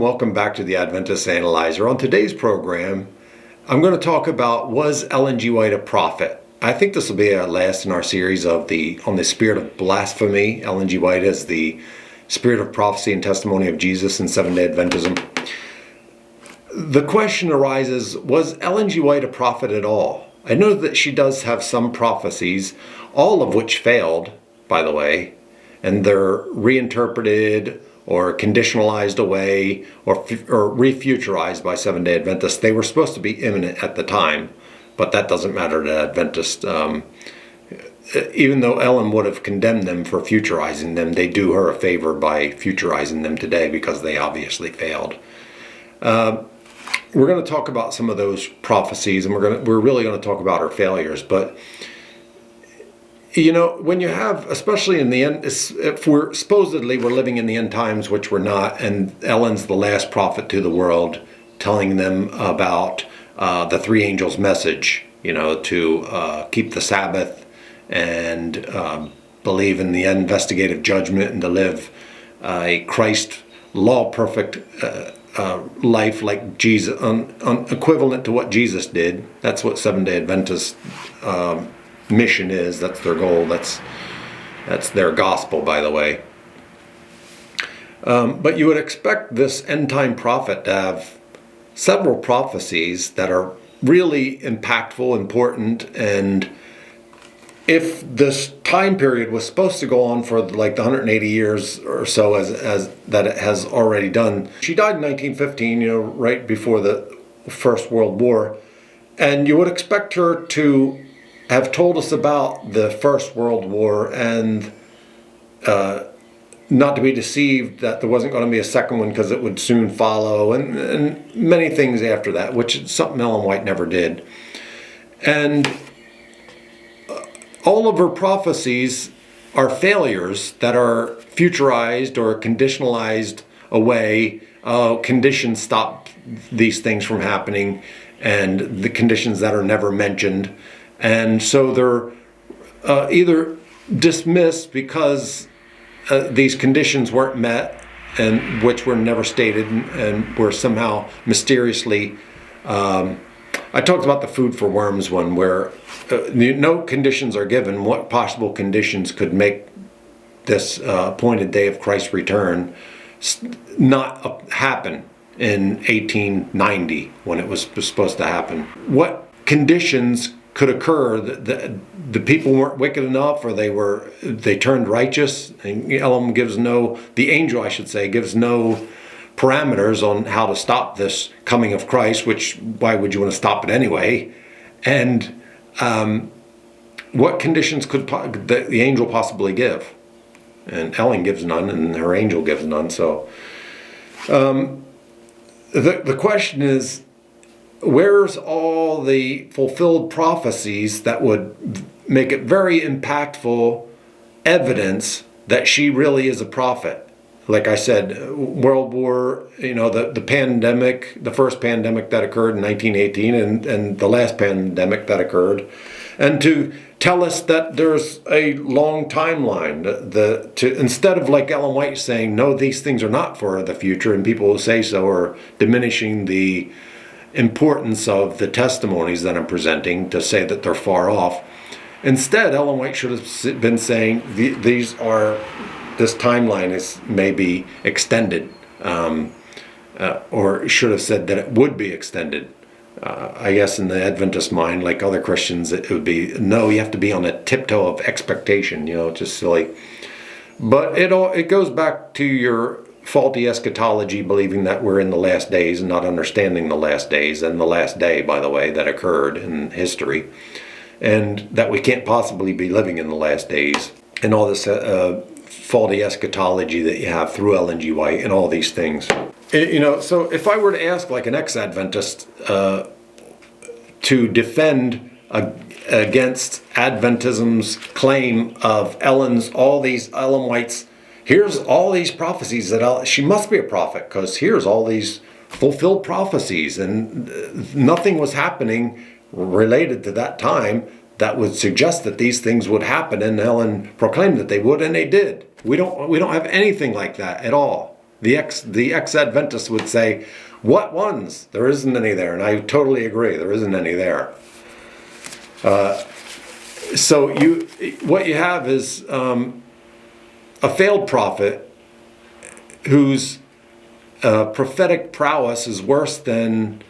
welcome back to the Adventist Analyzer. On today's program, I'm going to talk about, was Ellen G. White a prophet? I think this will be our last in our series on the spirit of blasphemy. Ellen G. White as the spirit of prophecy and testimony of Jesus in Seventh-day Adventism. The question arises, was Ellen G. White a prophet at all? I know that she does have some prophecies, all of which failed, by the way, and they're reinterpreted or conditionalized away or refuturized by Seventh-day Adventists. They were supposed to be imminent at the time, but that doesn't matter to Adventists. Even though Ellen would have condemned them for futurizing them, they do her a favor by futurizing them today because they obviously failed. We're going to talk about some of those prophecies, and we're really going to talk about her failures. But you know, when you have, especially in the end, if we're living in the end times, which we're not, and Ellen's the last prophet to the world, telling them about the three angels' message, to keep the Sabbath and believe in the investigative judgment and to live a Christ law-perfect life like Jesus, equivalent to what Jesus did. That's what Seventh-day Adventist mission is. That's their goal. That's their gospel, by the way. But you would expect this end-time prophet to have several prophecies that are really impactful, important, and if this time period was supposed to go on for like the 180 years or so as that it has already done. She died in 1915, right before the First World War, and you would expect her to have told us about the First World War and not to be deceived that there wasn't going to be a second one because it would soon follow, and many things after that, which is something Ellen White never did. And all of her prophecies are failures that are futurized or conditionalized away. Conditions stop these things from happening, and the conditions that are never mentioned. And so they're either dismissed because these conditions weren't met, and which were never stated and were somehow mysteriously. I talked about the food for worms one, where no conditions are given. What possible conditions could make this appointed day of Christ's return not happen in 1890 when it was supposed to happen? What conditions could occur? The people weren't wicked enough, or they turned righteous. And the angel, I should say, gives no parameters on how to stop this coming of Christ, which, why would you want to stop it anyway? And what conditions could the angel possibly give? And Ellen gives none, and her angel gives none. So the question is, where's all the fulfilled prophecies that would make it very impactful evidence that she really is a prophet? Like I said, World War, the pandemic, the first pandemic that occurred in 1918 and the last pandemic that occurred, and to tell us that there's a long timeline, instead of like Ellen White saying, no, these things are not for the future, and people who say so are diminishing the importance of the testimonies that I'm presenting to say that they're far off. Instead, Ellen White should have been saying this timeline may be extended, or should have said that it would be extended. I guess in the Adventist mind, like other Christians, it would be, no, you have to be on a tiptoe of expectation, just silly. But it goes back to your faulty eschatology, believing that we're in the last days and not understanding the last days and the last day, by the way, that occurred in history, and that we can't possibly be living in the last days, and all this faulty eschatology that you have through Ellen G. White and all these things. So if I were to ask like an ex-Adventist to defend against Adventism's claim of Ellen White's, here's all these prophecies that she must be a prophet because here's all these fulfilled prophecies, and nothing was happening related to that time that would suggest that these things would happen, and Ellen proclaimed that they would, and they did. We don't have anything like that at all. The ex-Adventists would say, what ones? There isn't any there. And I totally agree. There isn't any there. So what you have is a failed prophet whose prophetic prowess is worse than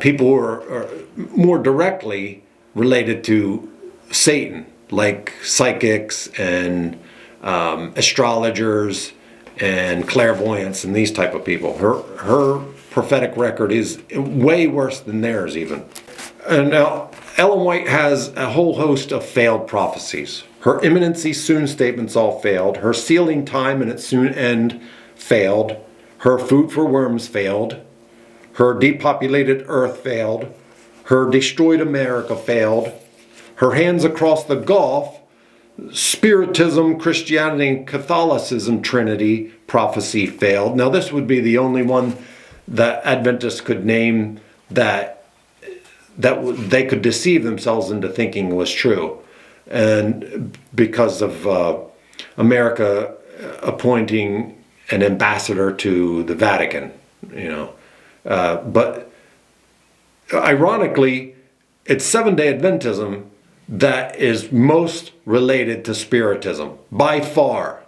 people who are more directly related to Satan, like psychics and astrologers and clairvoyants and these type of people. Her prophetic record is way worse than theirs even. And now Ellen White has a whole host of failed prophecies. Her imminency soon statements all failed. Her sealing time and its soon end failed. Her food for worms failed. Her depopulated earth failed. Her destroyed America failed. Her hands across the Gulf, Spiritism, Christianity, and Catholicism Trinity prophecy failed. Now this would be the only one that Adventists could name that they could deceive themselves into thinking was true. And because of America appointing an ambassador to the Vatican, but ironically, it's Seventh-day Adventism that is most related to Spiritism by far.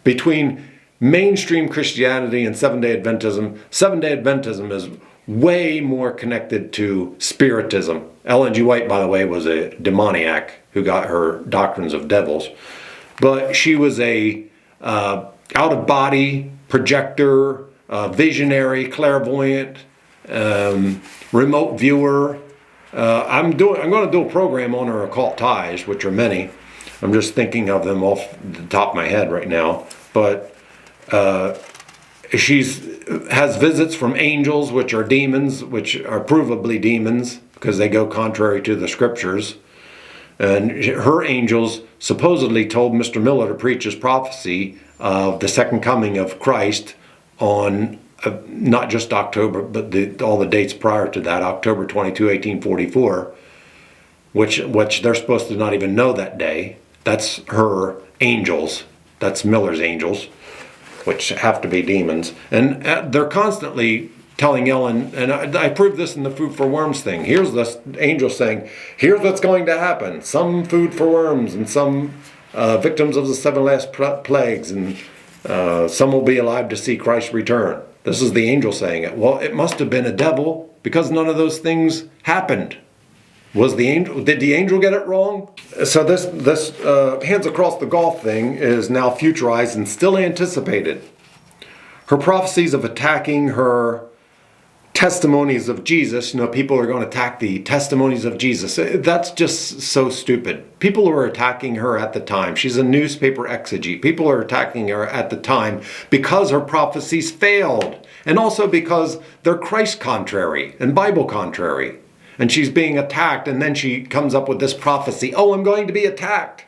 Between mainstream Christianity and Seventh-day Adventism, Seventh-day Adventism is way more connected to Spiritism. Ellen G. White, by the way, was a demoniac who got her doctrines of devils. But she was a out-of-body projector, visionary, clairvoyant, remote viewer. I'm going to do a program on her occult ties, which are many. I'm just thinking of them off the top of my head right now. But she has visits from angels, which are demons, which are provably demons because they go contrary to the scriptures. And her angels supposedly told Mr. Miller to preach his prophecy of the second coming of Christ on not just October, but all the dates prior to that, October 22, 1844, which they're supposed to not even know that day. That's her angels. That's Miller's angels, which have to be demons. And they're constantly telling Ellen, and I proved this in the food for worms thing. Here's this angel saying, here's what's going to happen. Some food for worms and some victims of the seven last plagues, and some will be alive to see Christ's return. This is the angel saying it. Well, it must have been a devil because none of those things happened. Did the angel get it wrong? So this hands across the Gulf thing is now futurized and still anticipated. Her prophecies of attacking her testimonies of Jesus, people are going to attack the testimonies of Jesus. That's just so stupid. People were attacking her at the time. She's a newspaper exegete. People are attacking her at the time because her prophecies failed, and also because they're Christ contrary and Bible contrary. And she's being attacked, and then she comes up with this prophecy, oh, I'm going to be attacked.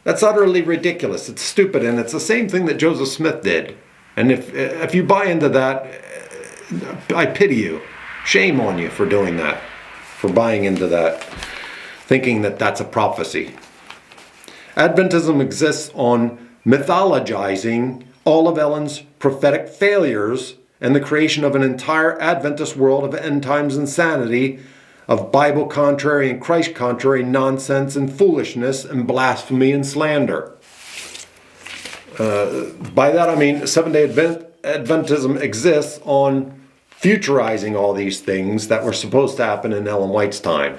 That's utterly ridiculous. It's stupid, and it's the same thing that Joseph Smith did. And if you buy into that, I pity you. Shame on you for doing that, for buying into that, thinking that that's a prophecy. Adventism exists on mythologizing all of Ellen's prophetic failures and the creation of an entire Adventist world of end times insanity, of Bible contrary and Christ contrary nonsense and foolishness and blasphemy and slander. By that I mean Seventh-day Adventism exists on futurizing all these things that were supposed to happen in Ellen White's time.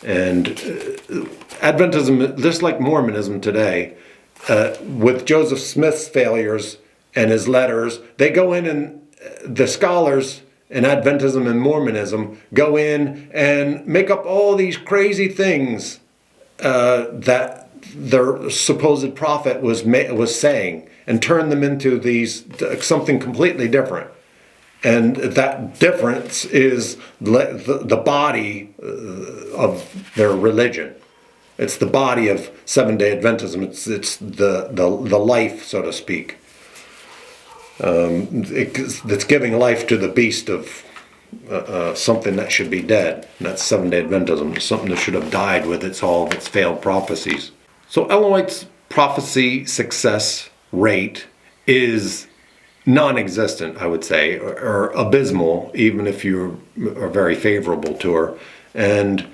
And Adventism, just like Mormonism today, with Joseph Smith's failures and his letters, they go in and the scholars in Adventism and Mormonism go in and make up all these crazy things that their supposed prophet was saying, and turn them into something completely different. And that difference is the body of their religion. It's the body of Seventh-day Adventism. It's the life, so to speak. It's giving life to the beast of something that should be dead. And that's Seventh-day Adventism. Something that should have died with all of its failed prophecies. So Ellen White's prophecy success rate is non-existent, I would say, or abysmal, even if you are very favorable to her. And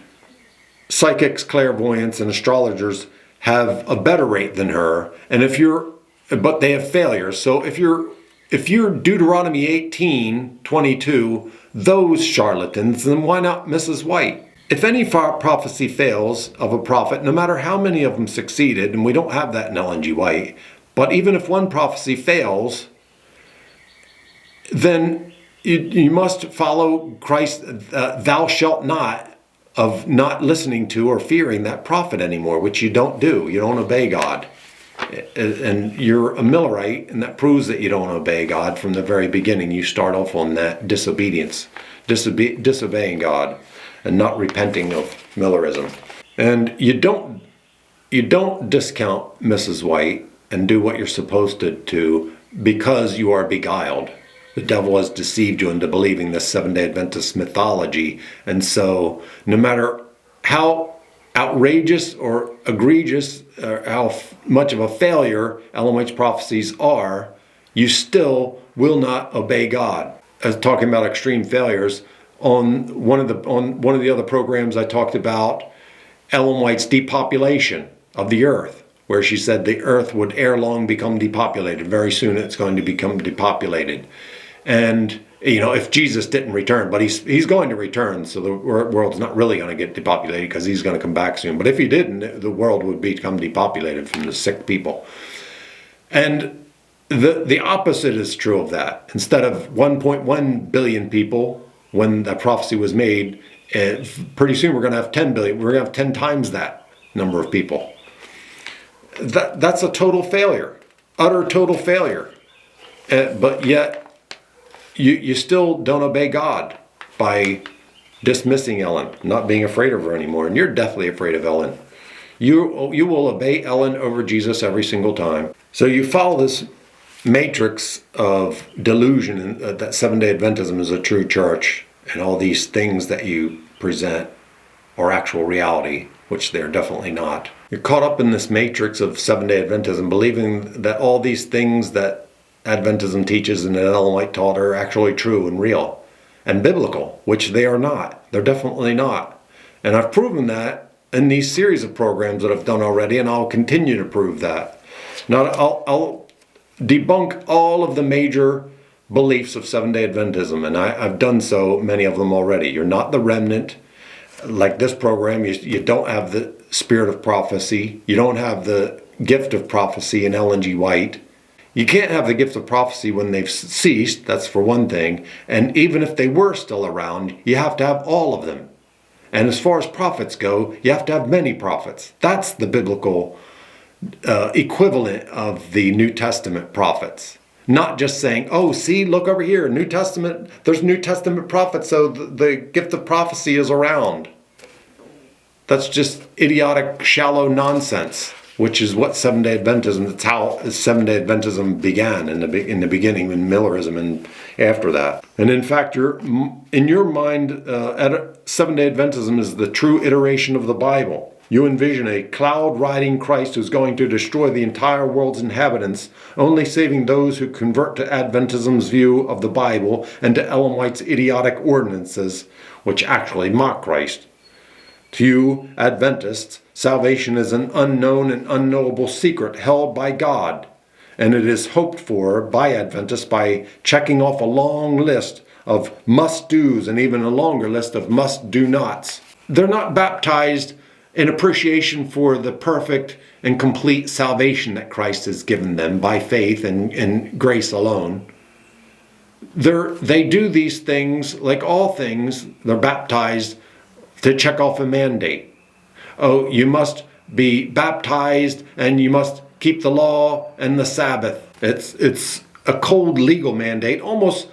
psychics, clairvoyants, and astrologers have a better rate than her. And but they have failures. So if you're Deuteronomy 18:22, those charlatans, then why not Mrs. White? If any prophecy fails of a prophet, no matter how many of them succeeded, and we don't have that in Ellen G. White, but even if one prophecy fails, then you must follow Christ, thou shalt not, of not listening to or fearing that prophet anymore, which you don't do. You don't obey God. And you're a Millerite, and that proves that you don't obey God from the very beginning. You start off on that disobedience, disobeying God, and not repenting of Millerism. And you don't discount Mrs. White and do what you're supposed to because you are beguiled. The devil has deceived you into believing this Seventh-day Adventist mythology. And so no matter how outrageous or egregious or how much of a failure Ellen White's prophecies are, you still will not obey God. As talking about extreme failures, on one of the other programs I talked about Ellen White's depopulation of the earth, where she said the earth would ere long become depopulated. Very soon it's going to become depopulated. And, if Jesus didn't return, but he's going to return, so the world's not really going to get depopulated because he's going to come back soon. But if he didn't, the world would become depopulated from the sick people. And the opposite is true of that. Instead of 1.1 billion people, when that prophecy was made, pretty soon we're going to have 10 billion. We're going to have 10 times that number of people. That's a total failure, utter total failure. But yet, you still don't obey God by dismissing Ellen, not being afraid of her anymore. And you're definitely afraid of Ellen. You will obey Ellen over Jesus every single time. So you follow this matrix of delusion that Seventh-day Adventism is a true church, and all these things that you present are actual reality, which they're definitely not. You're caught up in this matrix of Seventh-day Adventism, believing that all these things that Adventism teaches and that Ellen White taught are actually true and real and biblical, which they are not. They're definitely not. And I've proven that in these series of programs that I've done already, and I'll continue to prove that. Now, I'll debunk all of the major beliefs of Seventh-day Adventism, and I've done so, many of them already. You're not the remnant. Like this program, you don't have the spirit of prophecy. You don't have the gift of prophecy in Ellen G. White. You can't have the gift of prophecy when they've ceased, that's for one thing. And even if they were still around, you have to have all of them. And as far as prophets go, you have to have many prophets. That's the biblical equivalent of the New Testament prophets. Not just saying, oh, see, look over here, New Testament, there's New Testament prophets, so the gift of prophecy is around. That's just idiotic, shallow nonsense, which is what Seventh-day Adventism, that's how Seventh-day Adventism began in the beginning, in Millerism and after that. And in fact, in your mind, Seventh-day Adventism is the true iteration of the Bible. You envision a cloud-riding Christ who's going to destroy the entire world's inhabitants, only saving those who convert to Adventism's view of the Bible and to Ellen White's idiotic ordinances, which actually mock Christ. To you, Adventists, salvation is an unknown and unknowable secret held by God, and it is hoped for by Adventists by checking off a long list of must-dos and even a longer list of must-do-nots. They're not baptized in appreciation for the perfect and complete salvation that Christ has given them by faith and grace alone. They do these things, like all things, they're baptized to check off a mandate. Oh, you must be baptized and you must keep the law and the Sabbath. It's a cold legal mandate, almost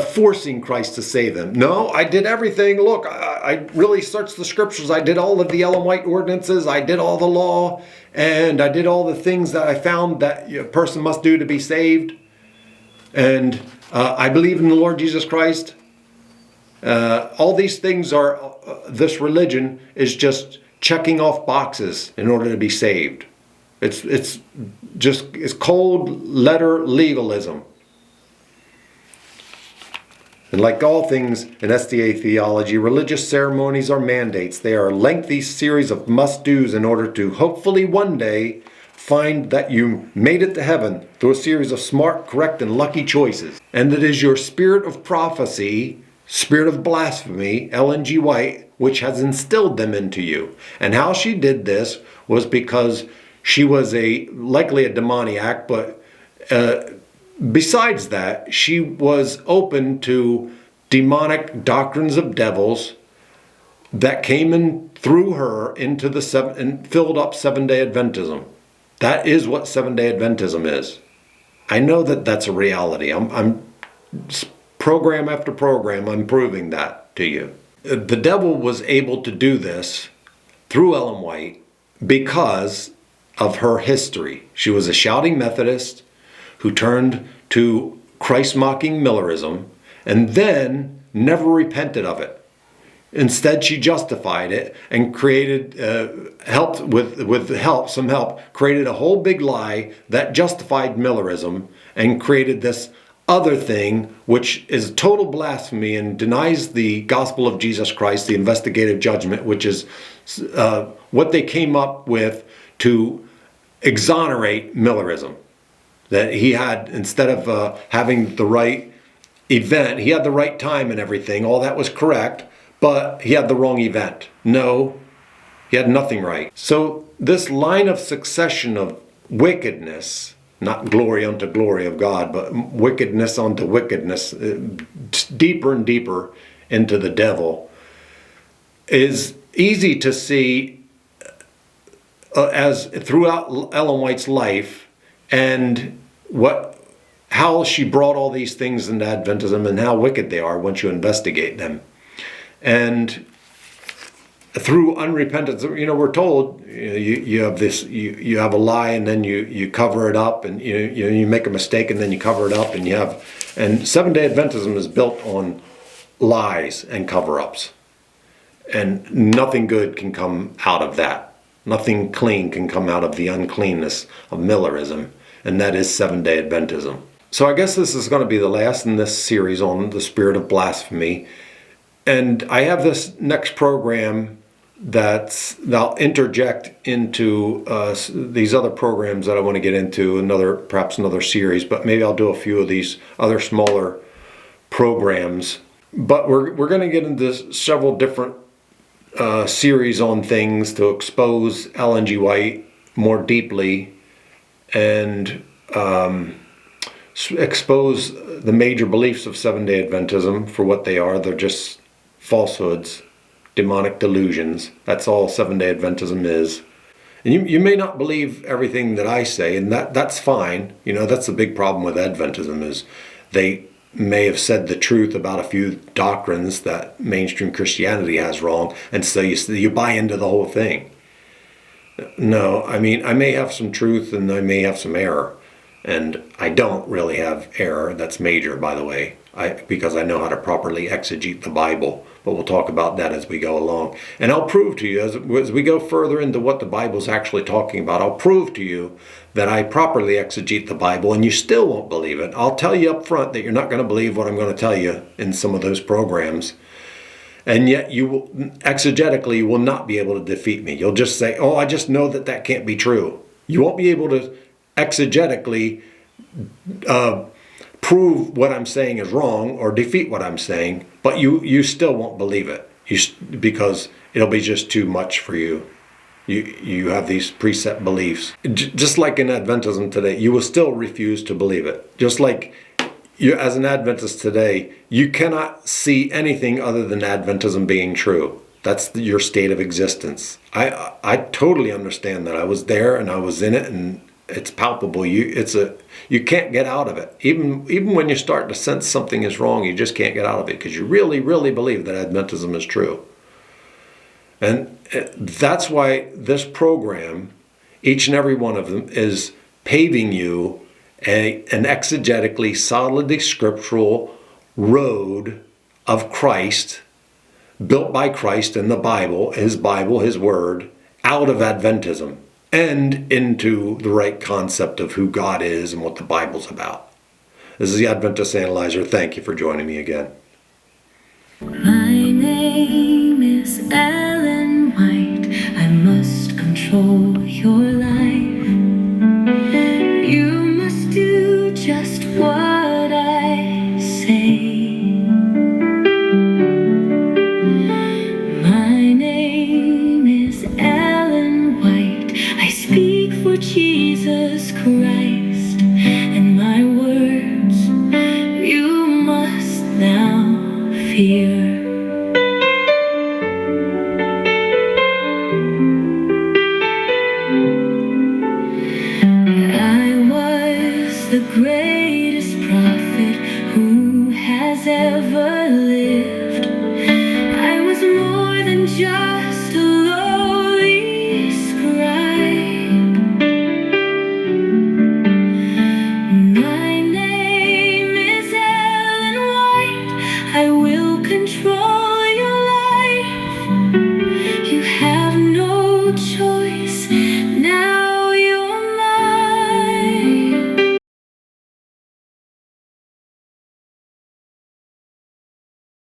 forcing Christ to save them. No, I did everything. Look, I really searched the scriptures. I did all of the Ellen White ordinances. I did all the law, and I did all the things that I found that a person must do to be saved. And I believe in the Lord Jesus Christ. All these things are, this religion is just checking off boxes in order to be saved. It's is cold letter legalism. And like all things in SDA theology, religious ceremonies are mandates. They are a lengthy series of must-dos in order to hopefully one day find that you made it to heaven through a series of smart, correct, and lucky choices. And it is your spirit of prophecy, spirit of blasphemy, Ellen G. White, which has instilled them into you. And how she did this was because she was likely a demoniac, but besides that, she was open to demonic doctrines of devils that came in through her into and filled up Seventh-day Adventism. That is what Seventh-day Adventism is. I know that that's a reality. I'm program after program, I'm proving that to you. The devil was able to do this through Ellen White because of her history. She was a shouting Methodist who turned to Christ-mocking Millerism and then never repented of it. Instead, she justified it and created, helped with some help, created a whole big lie that justified Millerism and created this other thing, which is total blasphemy and denies the gospel of Jesus Christ, the investigative judgment, which is what they came up with to exonerate Millerism. That he had, instead of having the right event, he had the right time and everything, all that was correct, but he had the wrong event. No, he had nothing right. So this line of succession of wickedness, not glory unto glory of God, but wickedness unto wickedness, deeper and deeper into the devil, is easy to see as throughout Ellen White's life, and how she brought all these things into Adventism and how wicked they are once you investigate them. And through unrepentance, we're told you have this, you have a lie and then you cover it up, and you make a mistake and then you cover it up, and Seventh-day Adventism is built on lies and cover-ups, and nothing good can come out of that. Nothing clean can come out of the uncleanness of Millerism, and that is Seventh-day Adventism. So I guess this is going to be the last in this series on the spirit of blasphemy. And I have this next program that I'll interject into these other programs that I want to get into, perhaps another series, but maybe I'll do a few of these other smaller programs. But we're going to get into several different series on things to expose Ellen G. White more deeply and expose the major beliefs of Seventh-day Adventism for what they are. They're just falsehoods, demonic delusions. That's all Seventh-day Adventism is. And you may not believe everything that I say, and that's fine. That's the big problem with Adventism, is they may have said the truth about a few doctrines that mainstream Christianity has wrong, and so you buy into the whole thing. No, I may have some truth and I may have some error. And I don't really have error that's major, by the way, because I know how to properly exegete the Bible. But we'll talk about that as we go along. And I'll prove to you, as we go further into what the Bible's actually talking about, I'll prove to you that I properly exegete the Bible, and you still won't believe it. I'll tell you up front that you're not going to believe what I'm going to tell you in some of those programs. And yet you will, exegetically, you will not be able to defeat me. You'll just say, oh, I just know that can't be true. You won't be able to exegetically prove what I'm saying is wrong or defeat what I'm saying, but you still won't believe it because it'll be just too much for you. You have these preset beliefs. Just like in Adventism today, you will still refuse to believe it. Just like you, as an Adventist today, you cannot see anything other than Adventism being true. That's your state of existence. I totally understand that. I was there and I was in it, and it's palpable. You can't get out of it. Even when you start to sense something is wrong, you just can't get out of it because you really, really believe that Adventism is true. And that's why this program, each and every one of them, is paving you an exegetically, solidly scriptural road of Christ, built by Christ in the Bible, His Word, out of Adventism. and into the right concept of who God is and what the Bible's about. This is the Adventist Analyzer. Thank you for joining me again.